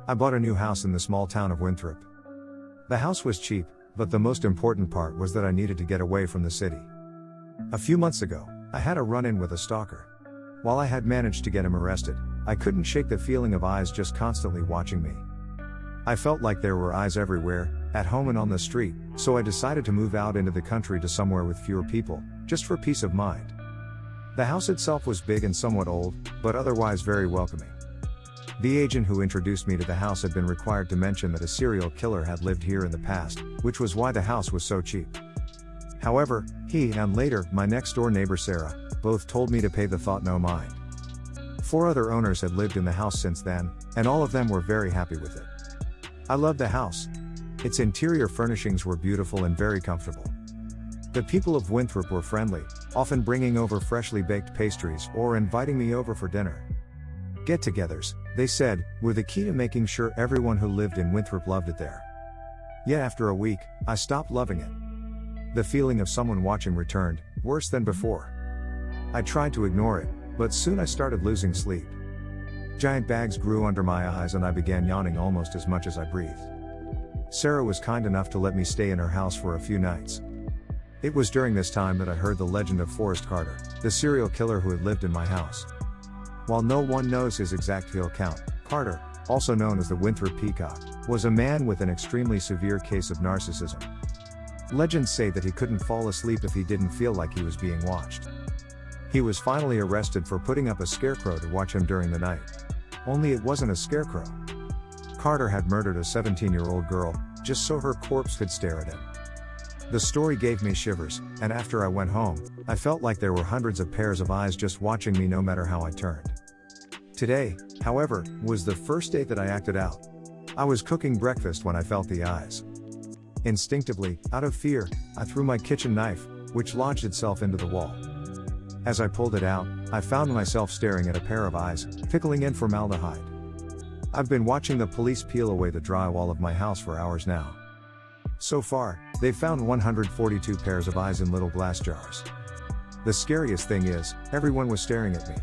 I bought a new house in the small town of Winthrop. The house was cheap, but the most important part was that I needed to get away from the city. A few months ago, I had a run-in with a stalker. While I had managed to get him arrested, I couldn't shake the feeling of eyes just constantly watching me. I felt like there were eyes everywhere, at home and on the street, so I decided to move out into the country to somewhere with fewer people, just for peace of mind. The house itself was big and somewhat old, but otherwise very welcoming. The agent who introduced me to the house had been required to mention that a serial killer had lived here in the past, which was why the house was so cheap. However, he and later my next-door neighbor Sarah both told me to pay the thought no mind. 4 other owners had lived in the house since then, and all of them were very happy with it. I loved the house. Its interior furnishings were beautiful and very comfortable. The people of Winthrop were friendly, often bringing over freshly baked pastries or inviting me over for dinner. Get-togethers, they said, were the key to making sure everyone who lived in Winthrop loved it there. Yet after a week, I stopped loving it. The feeling of someone watching returned, worse than before. I tried to ignore it, but soon I started losing sleep. Giant bags grew under my eyes and I began yawning almost as much as I breathed. Sarah was kind enough to let me stay in her house for a few nights. It was during this time that I heard the legend of Forrest Carter, the serial killer who had lived in my house. While no one knows his exact kill count, Carter, also known as the Winthrop Peacock, was a man with an extremely severe case of narcissism. Legends say that he couldn't fall asleep if he didn't feel like he was being watched. He was finally arrested for putting up a scarecrow to watch him during the night. Only it wasn't a scarecrow. Carter had murdered a 17-year-old girl, just so her corpse could stare at him. The story gave me shivers, and after I went home, I felt like there were hundreds of pairs of eyes just watching me no matter how I turned. Today, however, was the first day that I acted out. I was cooking breakfast when I felt the eyes. Instinctively, out of fear, I threw my kitchen knife, which lodged itself into the wall. As I pulled it out, I found myself staring at a pair of eyes, pickling in formaldehyde. I've been watching the police peel away the drywall of my house for hours now. So far, they've found 142 pairs of eyes in little glass jars. The scariest thing is, everyone was staring at me.